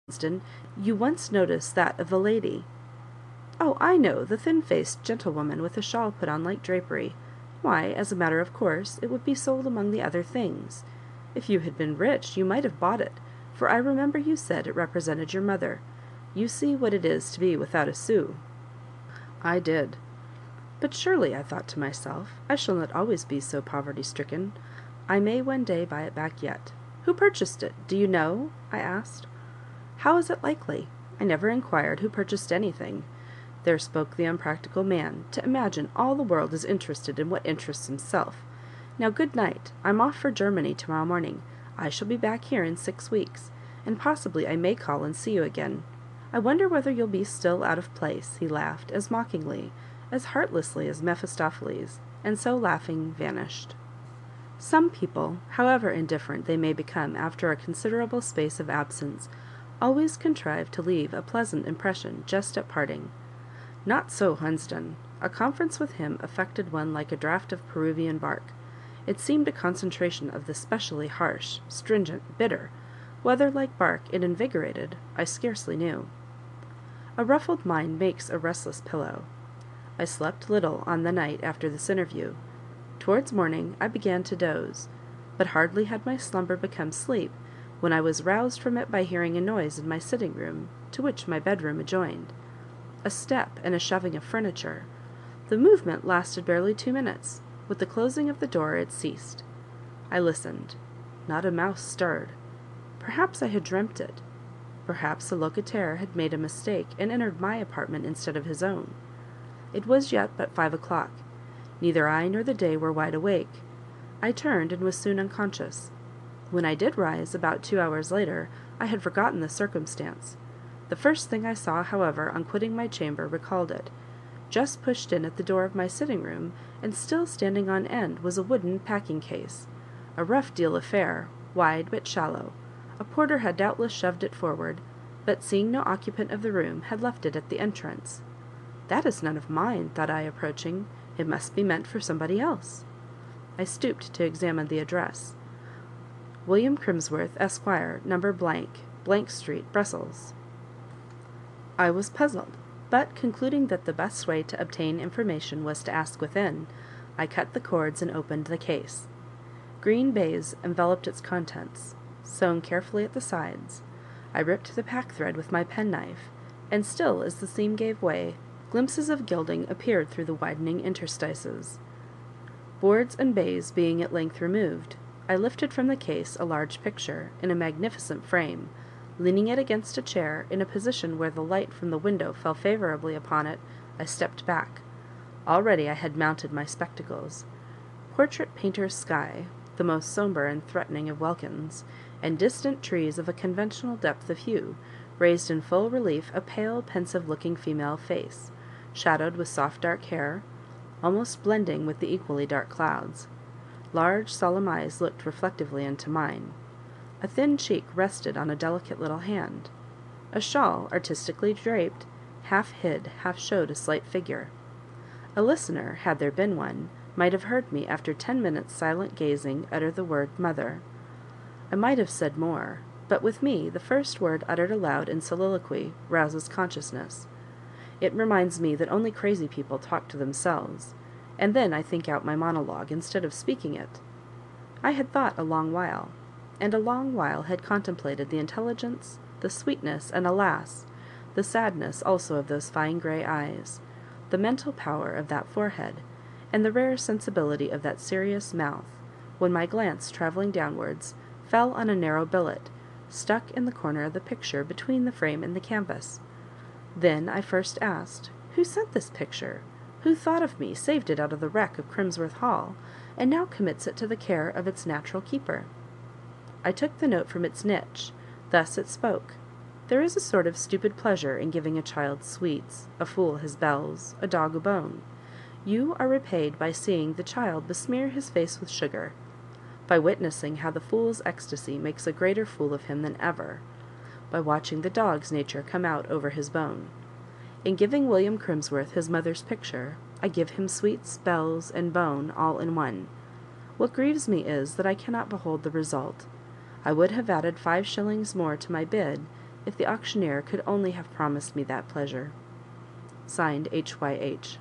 Hunsden, you once noticed that of the lady." "Oh, I know, the thin-faced gentlewoman with a shawl put on like drapery. Why, as a matter of course, it would be sold among the other things. If you had been rich, you might have bought it, for I remember you said it represented your mother. You see what it is to be without a sou." I did. But surely, I thought to myself, I shall not always be so poverty-stricken. I may one day buy it back yet. "Who purchased it? Do you know?" I asked. How is it likely? I never inquired who purchased anything. There spoke the unpractical man, to imagine all the world is interested in what interests himself. Now, good night. I'm off for Germany to-morrow morning. I shall be back here in 6 weeks, and possibly I may call and see you again. I wonder whether you'll be still out of place," he laughed, as mockingly, as heartlessly as Mephistopheles, and so laughing vanished. Some people, however indifferent they may become after a considerable space of absence, always contrive to leave a pleasant impression just at parting. Not so Hunsden. A conference with him affected one like a draught of Peruvian bark. It seemed a concentration of the specially harsh, stringent, bitter. Whether, like bark, it invigorated, I scarcely knew. A ruffled mind makes a restless pillow. I slept little on the night after this interview. Towards morning I began to doze, but hardly had my slumber become sleep when I was roused from it by hearing a noise in my sitting-room, to which my bedroom adjoined. A step and a shoving of furniture. The movement lasted barely 2 minutes. With the closing of the door it ceased. I listened. Not a mouse stirred. Perhaps I had dreamt it. Perhaps the locataire had made a mistake and entered my apartment instead of his own. It was yet but 5 o'clock. Neither I nor the day were wide awake. I turned and was soon unconscious. When I did rise, about 2 hours later, I had forgotten the circumstance. The first thing I saw, however, on quitting my chamber, recalled it. Just pushed in at the door of my sitting-room, and still standing on end, was a wooden packing-case. A rough deal affair, wide but shallow. A porter had doubtless shoved it forward, but seeing no occupant of the room, had left it at the entrance. "That is none of mine," thought I, approaching. "It must be meant for somebody else." I stooped to examine the address. William Crimsworth, Esquire, No. Street, Brussels. I was puzzled, but concluding that the best way to obtain information was to ask within, I cut the cords and opened the case. Green baize enveloped its contents, sewn carefully at the sides. I ripped the pack-thread with my penknife, and still as the seam gave way, glimpses of gilding appeared through the widening interstices. Boards and baize being at length removed, I lifted from the case a large picture, in a magnificent frame. Leaning it against a chair, in a position where the light from the window fell favourably upon it, I stepped back. Already I had mounted my spectacles. Portrait painter's sky, the most sombre and threatening of welkins, and distant trees of a conventional depth of hue, raised in full relief a pale, pensive-looking female face, shadowed with soft dark hair, almost blending with the equally dark clouds. Large, solemn eyes looked reflectively into mine. A thin cheek rested on a delicate little hand. A shawl, artistically draped, half hid, half showed a slight figure. A listener, had there been one, might have heard me, after 10 minutes' silent gazing, utter the word "mother." I might have said more, but with me the first word uttered aloud in soliloquy rouses consciousness. It reminds me that only crazy people talk to themselves, and then I think out my monologue instead of speaking it. I had thought a long while, and a long while had contemplated the intelligence, the sweetness, and alas, the sadness also of those fine grey eyes, the mental power of that forehead, and the rare sensibility of that serious mouth, when my glance, travelling downwards, fell on a narrow billet, stuck in the corner of the picture between the frame and the canvas. Then I first asked, who sent this picture? Who thought of me, saved it out of the wreck of Crimsworth Hall, and now commits it to the care of its natural keeper? I took the note from its niche. Thus it spoke. There is a sort of stupid pleasure in giving a child sweets, a fool his bells, a dog a bone. You are repaid by seeing the child besmear his face with sugar, by witnessing how the fool's ecstasy makes a greater fool of him than ever, by watching the dog's nature come out over his bone. In giving William Crimsworth his mother's picture, I give him sweets, bells, and bone all in one. What grieves me is, that I cannot behold the result. I would have added 5 shillings more to my bid, if the auctioneer could only have promised me that pleasure. Signed, H.Y.H.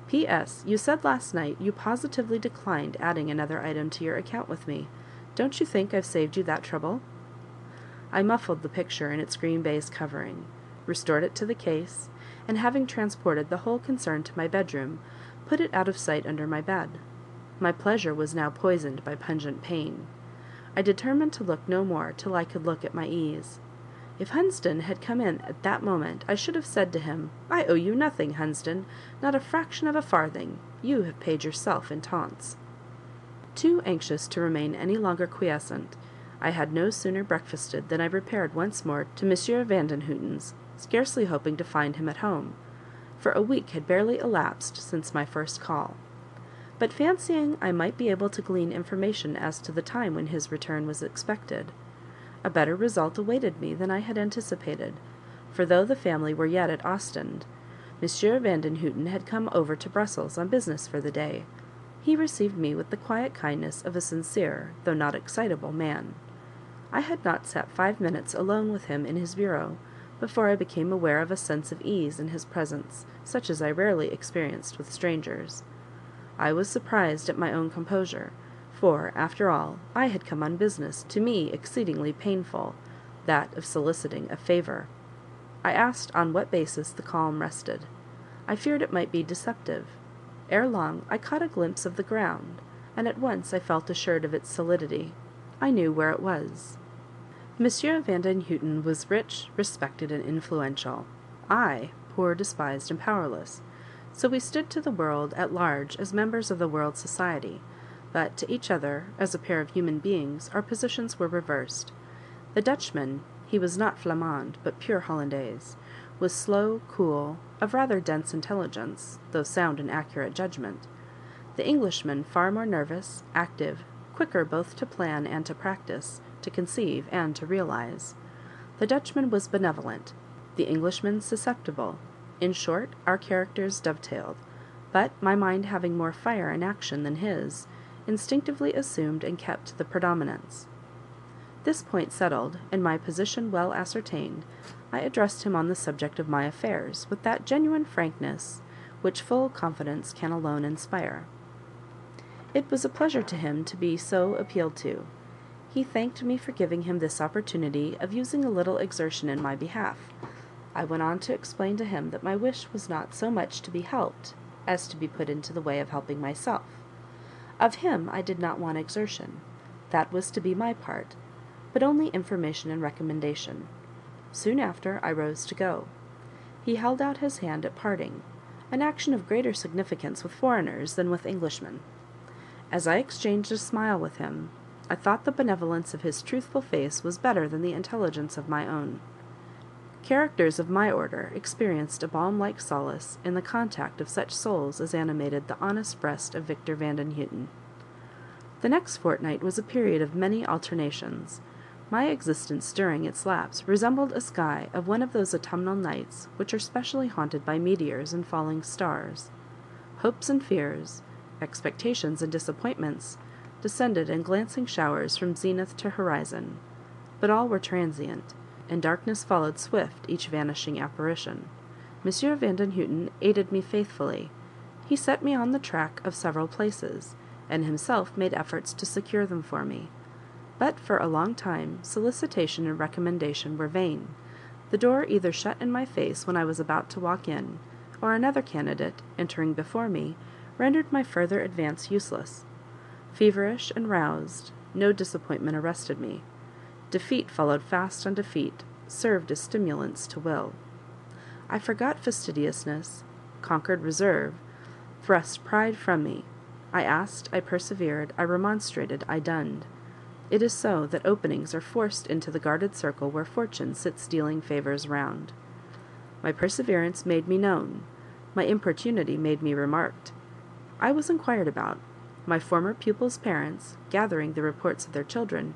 P.S. You said last night you positively declined adding another item to your account with me. Don't you think I've saved you that trouble? I muffled the picture in its green baize covering, restored it to the case, and having transported the whole concern to my bedroom, put it out of sight under my bed. My pleasure was now poisoned by pungent pain. I determined to look no more till I could look at my ease. If Hunsden had come in at that moment, I should have said to him, "I owe you nothing, Hunsden, not a fraction of a farthing. You have paid yourself in taunts." Too anxious to remain any longer quiescent, I had no sooner breakfasted than I repaired once more to Monsieur Vandenhuten's, scarcely hoping to find him at home, for a week had barely elapsed since my first call. But fancying I might be able to glean information as to the time when his return was expected, a better result awaited me than I had anticipated, for though the family were yet at Ostend, Monsieur Vandenhuten had come over to Brussels on business for the day. He received me with the quiet kindness of a sincere, though not excitable, man. I had not sat 5 minutes alone with him in his bureau before I became aware of a sense of ease in his presence, such as I rarely experienced with strangers. I was surprised at my own composure, for, after all, I had come on business to me exceedingly painful, that of soliciting a favour. I asked on what basis the calm rested. I feared it might be deceptive. Ere long I caught a glimpse of the ground, and at once I felt assured of its solidity. I knew where it was. Monsieur Vandenhuten was rich, respected, and influential. I, poor, despised, and powerless. So we stood to the world at large as members of the world society, but to each other, as a pair of human beings, our positions were reversed. The Dutchman, he was not Flamand, but pure Hollandaise, was slow, cool, of rather dense intelligence, though sound and accurate judgment. The Englishman far more nervous, active, quicker both to plan and to practice, to conceive and to realize. The Dutchman was benevolent, the Englishman susceptible. In short, our characters dovetailed, but my mind having more fire and action than his, instinctively assumed and kept the predominance. This point settled, and my position well ascertained, I addressed him on the subject of my affairs with that genuine frankness which full confidence can alone inspire. It was a pleasure to him to be so appealed to. He thanked me for giving him this opportunity of using a little exertion in my behalf. I went on to explain to him that my wish was not so much to be helped as to be put into the way of helping myself. Of him I did not want exertion. That was to be my part, but only information and recommendation. Soon after I rose to go. He held out his hand at parting, an action of greater significance with foreigners than with Englishmen. As I exchanged a smile with him, I thought the benevolence of his truthful face was better than the intelligence of my own. Characters of my order experienced a balm-like solace in the contact of such souls as animated the honest breast of Victor Vandenhuten. The next fortnight was a period of many alternations. My existence during its lapse resembled a sky of one of those autumnal nights which are specially haunted by meteors and falling stars. Hopes and fears, expectations and disappointments, descended in glancing showers from zenith to horizon, but all were transient, and darkness followed swift each vanishing apparition. Monsieur Vandenhuten aided me faithfully. He set me on the track of several places, and himself made efforts to secure them for me. But for a long time solicitation and recommendation were vain. The door either shut in my face when I was about to walk in, or another candidate, entering before me, rendered my further advance useless. Feverish and roused, no disappointment arrested me. Defeat followed fast on defeat, served as stimulants to will. I forgot fastidiousness, conquered reserve, thrust pride from me. I asked, I persevered, I remonstrated, I dunned. It is so that openings are forced into the guarded circle where fortune sits dealing favours round. My perseverance made me known, my importunity made me remarked. I was inquired about. My former pupils' parents, gathering the reports of their children,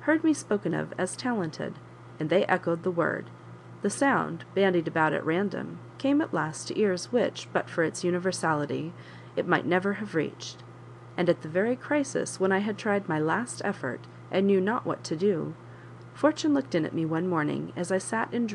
heard me spoken of as talented, and they echoed the word. The sound, bandied about at random, came at last to ears which, but for its universality, it might never have reached. And at the very crisis when I had tried my last effort, and knew not what to do, Fortune looked in at me one morning as I sat in